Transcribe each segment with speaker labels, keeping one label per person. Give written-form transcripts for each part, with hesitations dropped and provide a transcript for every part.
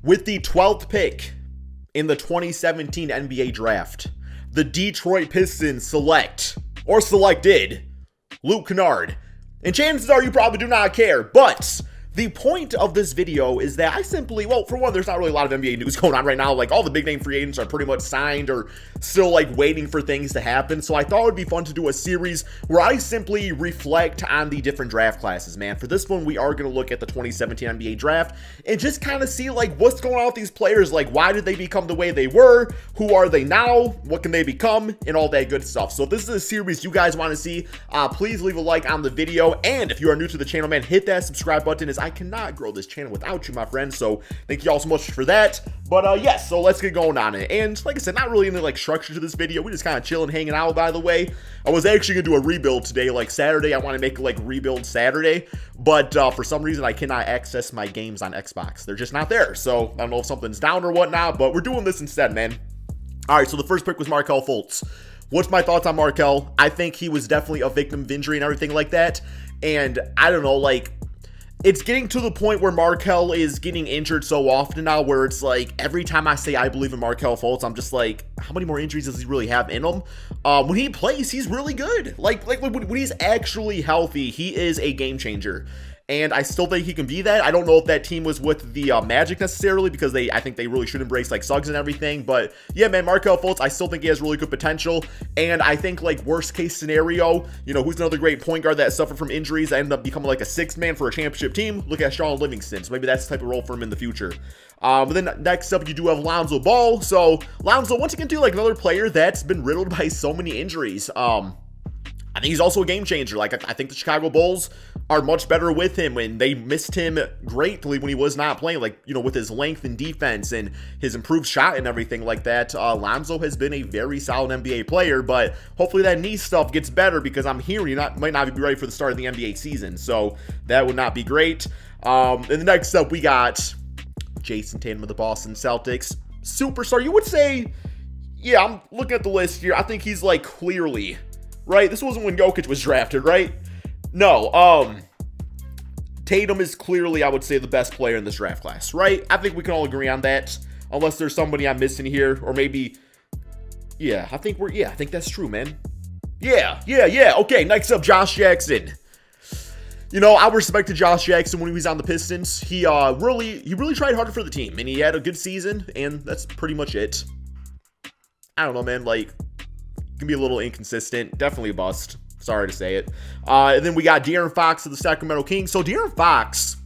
Speaker 1: With the 12th pick in the 2017 NBA draft, the Detroit Pistons selected Luke Kennard. And chances are you probably do not care, but the point of this video is that I simply, well, for one, there's not really a lot of NBA news going on right now. Like, all the big name free agents are pretty much signed or still, like, waiting for things to happen. So I thought it would be fun to do a series where I simply reflect on the different draft classes, man. For this one, we are going to look at the 2017 NBA draft and just kind of see, like, what's going on with these players. Like, why did they become the way they were? Who are they now? What can they become? And all that good stuff. So if this is a series you guys want to see, please leave a like on the video. And if you are new to the channel, man, hit that subscribe button, as I cannot grow this channel without you, my friends. So thank you all so much for that. But yes, so let's get going on it. And like I said, not really any like structure to this video. We just kind of chilling, hanging out. By the way, I was actually gonna do a rebuild today, like Saturday. I want to make like rebuild Saturday, but for some reason I cannot access my games on Xbox. They're just not there. So I don't know if something's down or whatnot, but we're doing this instead, man. All right, so the first pick was Markelle Fultz. What's my thoughts on Markelle? I think he was definitely a victim of injury and everything like that. And I don't know, like, it's getting to the point where Markelle is getting injured so often now, where it's like every time I say I believe in Markelle Fultz, I'm just like, how many more injuries does he really have in him? When he plays, he's really good. Like when he's actually healthy, he is a game changer. And I still think he can be that. I don't know if that team was with the Magic necessarily, because I think they really should embrace like Suggs and everything. But yeah, man, Markelle Fultz, I still think he has really good potential. And I think like worst case scenario, you know, who's another great point guard that suffered from injuries that ended up becoming like a sixth man for a championship team? Look at Sean Livingston. So maybe that's the type of role for him in the future. But then next up, you do have Lonzo Ball. So Lonzo, once again, too, like another player that's been riddled by so many injuries. I think he's also a game changer. Like, I think the Chicago Bulls are much better with him, when they missed him greatly when he was not playing, like, you know, with his length and defense and his improved shot and everything like that. Lonzo has been a very solid NBA player, but hopefully that knee stuff gets better, because I'm hearing he might not be ready for the start of the NBA season, so that would not be great. And the next up, we got Jason Tatum of the Boston Celtics. Superstar, you would say, yeah, I'm looking at the list here. I think he's like clearly, right? This wasn't when Jokic was drafted, right? No, Tatum is clearly, I would say, the best player in this draft class, right? I think we can all agree on that, unless there's somebody I'm missing here, or maybe, yeah, I think that's true, man. Yeah, okay, next up, Josh Jackson. You know, I respected Josh Jackson when he was on the Pistons. He really tried harder for the team, and he had a good season, and that's pretty much it. I don't know, man, like, can be a little inconsistent, definitely a bust. Sorry to say it. And then we got Darren Fox of the Sacramento Kings. So Darren Fox,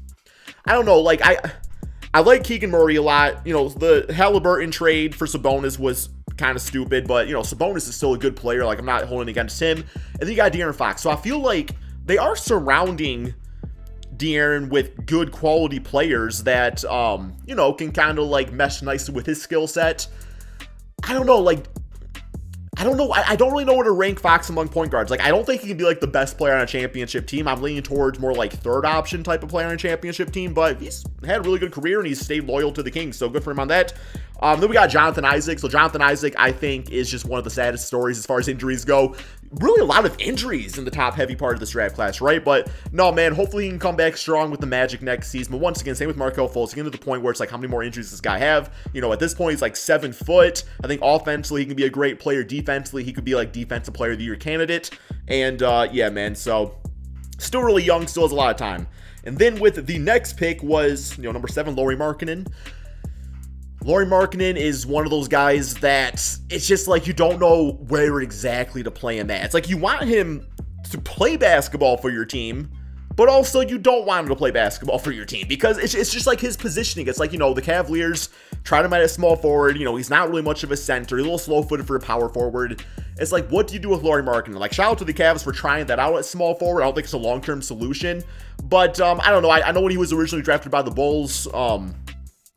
Speaker 1: I don't know, like, I like Keegan Murray a lot. You know, the Halliburton trade for Sabonis was kind of stupid, but, you know, Sabonis is still a good player. Like, I'm not holding against him. And then you got Darren Fox. So I feel like they are surrounding Darren with good quality players that, you know, can kind of, like, mesh nicely with his skill set. I don't know, like, I don't know. I don't really know where to rank Fox among point guards. Like, I don't think he can be like the best player on a championship team. I'm leaning towards more like third option type of player on a championship team, but he's had a really good career and he's stayed loyal to the Kings. So good for him on that. Then we got Jonathan Isaac. So Jonathan Isaac, I think, is just one of the saddest stories as far as injuries go. Really a lot of injuries in the top heavy part of this draft class, right? But no, man, hopefully he can come back strong with the Magic next season. But once again, same with Markelle Fultz. Getting to the point where it's like, how many more injuries does this guy have? You know, at this point, he's like 7 foot. I think offensively, he can be a great player. Defensively, he could be like defensive player of the year candidate. And yeah, man, so still really young, still has a lot of time. And then with the next pick was, you know, number 7, Lauri Markkanen. Lauri Markkanen is one of those guys that it's just like you don't know where exactly to play him at. It's like you want him to play basketball for your team, but also you don't want him to play basketball for your team, because it's just like his positioning. It's like, you know, the Cavaliers tried him at a small forward. You know, he's not really much of a center. He's a little slow-footed for a power forward. It's like, what do you do with Lauri Markkanen? Like, shout out to the Cavs for trying that out at small forward. I don't think it's a long-term solution, but I don't know. I know when he was originally drafted by the Bulls,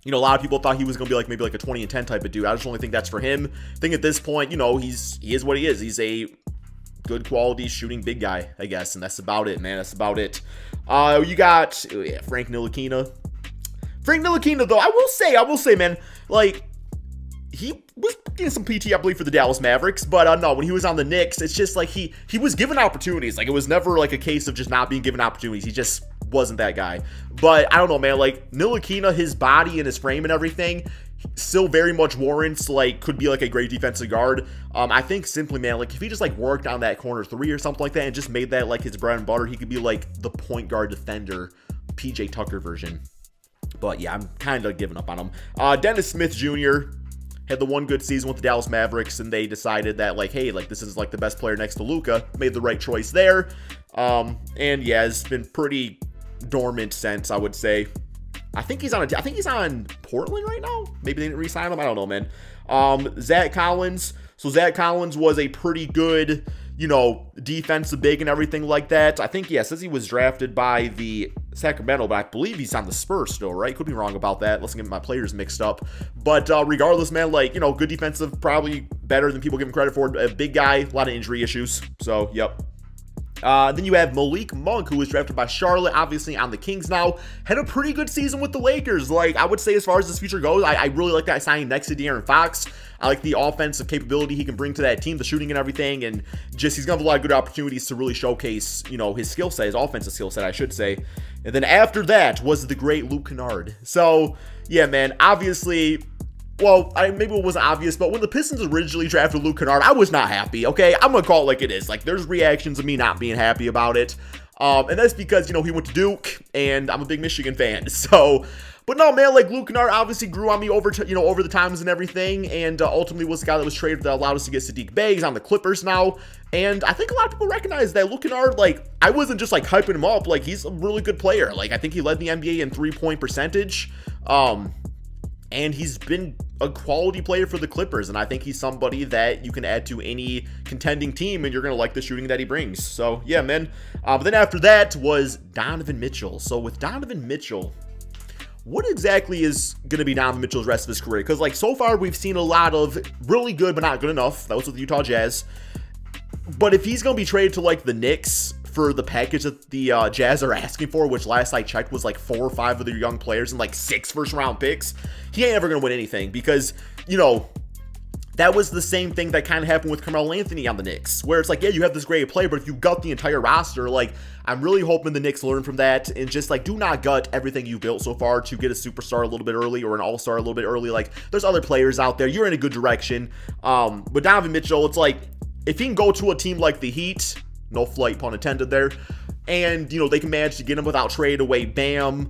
Speaker 1: you know, a lot of people thought he was going to be like maybe like a 20 and 10 type of dude. I just don't think that's for him. I think at this point, you know, he is what he is. He's a good quality shooting big guy, I guess, and that's about it, man. That's about it. You got Frank Ntilikina. Frank Ntilikina, though, I will say, man, like, he was getting some PT, I believe, for the Dallas Mavericks, but no, when he was on the Knicks, it's just like he was given opportunities. Like, it was never like a case of just not being given opportunities. He just wasn't that guy. But I don't know, man. Like, Ntilikina, his body and his frame and everything still very much warrants, like, could be like a great defensive guard. I think simply, man, like, if he just like worked on that corner 3 or something like that and just made that like his bread and butter, he could be like the point guard defender, PJ Tucker version. But yeah, I'm kind of giving up on him. Dennis Smith Jr. had the one good season with the Dallas Mavericks, and they decided that, like, hey, like, this is like the best player next to Luka. Made the right choice there. And yeah, it's been pretty dormant since, I would say. I think he's on Portland right now. Maybe they didn't re-sign him. I don't know, man. Zach Collins. So Zach Collins was a pretty good, you know, defensive big and everything like that. I think, yeah, says he was drafted by the Sacramento, but I believe he's on the Spurs still, right? Could be wrong about that. Let's get my players mixed up. But regardless, man, like, you know, good defensive, probably better than people give him credit for. A big guy, a lot of injury issues. So, yep. Then you have Malik Monk, who was drafted by Charlotte, obviously on the Kings now. Had a pretty good season with the Lakers. Like, I would say as far as this future goes, I really like that signing next to Darren Fox. I like the offensive capability he can bring to that team, the shooting and everything, and just he's going to have a lot of good opportunities to really showcase, you know, his skill set, his offensive skill set, I should say. And then after that was the great Luke Kennard. So, yeah, man, obviously... Well, maybe it wasn't obvious, but when the Pistons originally drafted Luke Kennard, I was not happy, okay? I'm going to call it like it is. Like, there's reactions of me not being happy about it. And that's because, you know, he went to Duke, and I'm a big Michigan fan. So, but no, man, like, Luke Kennard obviously grew on me over the times and everything, and ultimately was the guy that was traded that allowed us to get Sadiq Bey. He's on the Clippers now. And I think a lot of people recognize that Luke Kennard, like, I wasn't just, like, hyping him up. Like, he's a really good player. Like, I think he led the NBA in three-point percentage. And he's been a quality player for the Clippers, and I think he's somebody that you can add to any contending team, and you're going to like the shooting that he brings. So, yeah, man. But then after that was Donovan Mitchell. So, with Donovan Mitchell, what exactly is going to be Donovan Mitchell's rest of his career? Because, like, so far we've seen a lot of really good but not good enough. That was with the Utah Jazz. But if he's going to be traded to, like, the Knicks for the package that the Jazz are asking for, which last I checked was like 4 or 5 of their young players and like 6 first-round picks, he ain't ever going to win anything because, you know, that was the same thing that kind of happened with Carmelo Anthony on the Knicks, where it's like, yeah, you have this great player, but if you gut the entire roster, like, I'm really hoping the Knicks learn from that and just, like, do not gut everything you've built so far to get a superstar a little bit early or an all-star a little bit early. Like, there's other players out there. You're in a good direction. But Donovan Mitchell, it's like, if he can go to a team like the Heat, no flight, pun intended there, and, you know, they can manage to get him without trade away Bam,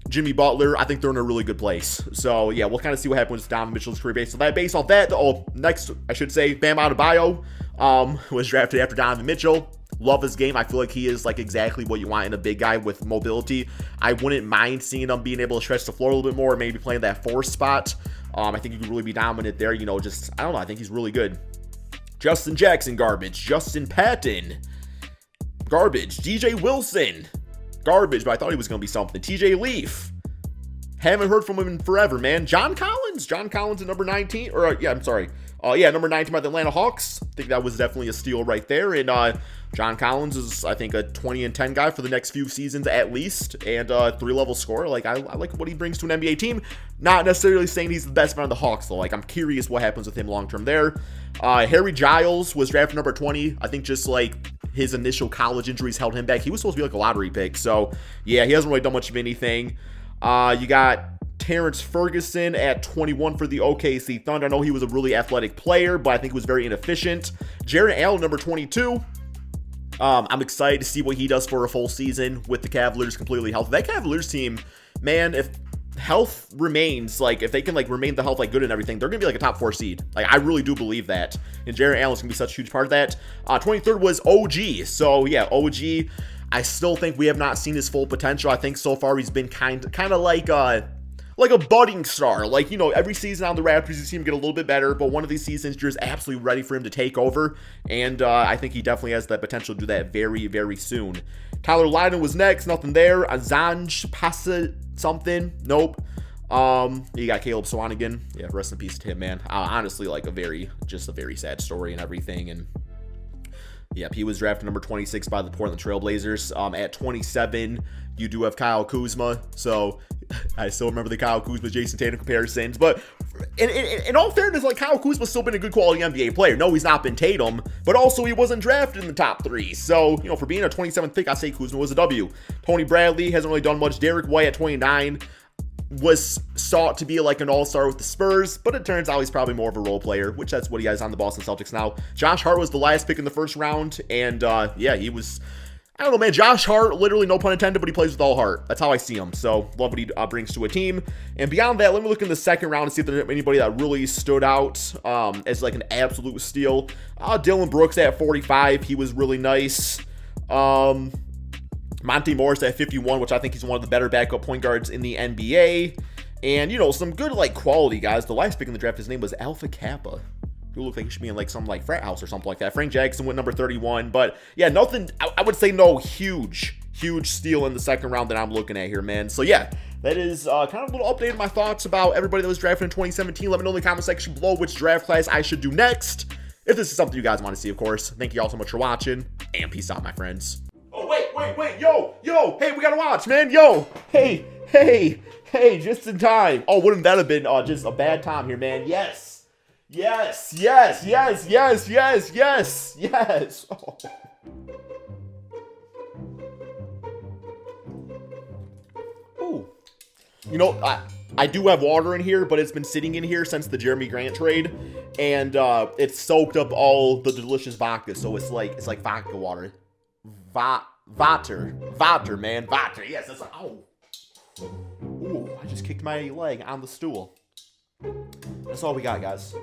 Speaker 1: Jimmy Butler, I think they're in a really good place. So, yeah, we'll kind of see what happens with Donovan Mitchell's career based off that. Next, I should say, Bam Adebayo was drafted after Donovan Mitchell. Love his game. I feel like he is, like, exactly what you want in a big guy with mobility. I wouldn't mind seeing him being able to stretch the floor a little bit more, maybe playing that 4 spot. I think he could really be dominant there. You know, just, I don't know, I think he's really good. Justin Jackson, garbage. Justin Patton, garbage. DJ Wilson, garbage, but I thought he was going to be something. TJ Leaf, haven't heard from him in forever, man. John Collins at number 19, or yeah, I'm sorry. Yeah, number 19 by the Atlanta Hawks. I think that was definitely a steal right there. And John Collins is, I think, a 20-10 guy for the next few seasons at least, and 3-level scorer. Like, I like what he brings to an NBA team. Not necessarily saying he's the best man on the Hawks, though. Like, I'm curious what happens with him long-term there. Harry Giles was drafted number 20. I think just, like, his initial college injuries held him back. He was supposed to be, like, a lottery pick. So, yeah, he hasn't really done much of anything. You got Terence Ferguson at 21 for the OKC Thunder. I know he was a really athletic player, but I think he was very inefficient. Jarrett Allen, number 22. I'm excited to see what he does for a full season with the Cavaliers completely healthy. That Cavaliers team, man, if health remains, like, if they can, like, remain the health, like, good and everything, they're gonna be, like, a top 4 seed. Like, I really do believe that. And Jarrett Allen's gonna be such a huge part of that. 23rd was OG. So, yeah, OG, I still think we have not seen his full potential. I think so far he's been kind of like a budding star. Like, you know, every season on the Raptors, you see him get a little bit better, but one of these seasons, you're just absolutely ready for him to take over, and I think he definitely has that potential to do that very, very soon. Tyler Lydon was next, nothing there. Azanj Pasa something, nope. You got Caleb Swanigan. Yeah, rest in peace to him, man. Honestly, like, just a very sad story and everything, and Yep, he was drafted number 26 by the Portland Trailblazers. At 27, you do have Kyle Kuzma. So I still remember the Kyle Kuzma, Jason Tatum comparisons. But in all fairness, like, Kyle Kuzma's still been a good quality NBA player. No, he's not been Tatum, but also he wasn't drafted in the top 3. So, you know, for being a 27th pick, I say Kuzma was a W. Tony Bradley hasn't really done much. Derek White at 29 was sought to be like an all-star with the Spurs, but it turns out he's probably more of a role player, which that's what he has on the Boston Celtics now. Josh Hart was the last pick in the first round, and yeah, he was, I don't know, man, Josh Hart, literally no pun intended, but he plays with all heart. That's how I see him, so love what he brings to a team. And beyond that, let me look in the second round and see if there's anybody that really stood out as like an absolute steal. Dylan Brooks at 45, he was really nice. Monty Morris at 51, which I think he's one of the better backup point guards in the NBA. And, you know, some good, like, quality guys. The last pick in the draft, his name was Alpha Kappa. Who looked like he should be in, like, some, like, frat house or something like that. Frank Jackson went number 31. But, yeah, nothing, I would say no huge steal in the second round that I'm looking at here, man. So, yeah, that is kind of a little update of my thoughts about everybody that was drafted in 2017. Let me know in the comment section below which draft class I should do next. If this is something you guys want to see, of course. Thank you all so much for watching, and peace out, my friends. Oh, wait, yo, hey, we gotta watch, man, yo, hey, just in time. Oh, wouldn't that have been just a bad time here, man? Yes. Oh. Ooh. You know, I do have water in here, but it's been sitting in here since the Jeremy Grant trade, and it's soaked up all the delicious vodka, so it's like vodka water. Vater, man. Vater. Yes, that's like, oh. Ooh, I just kicked my leg on the stool. That's all we got, guys.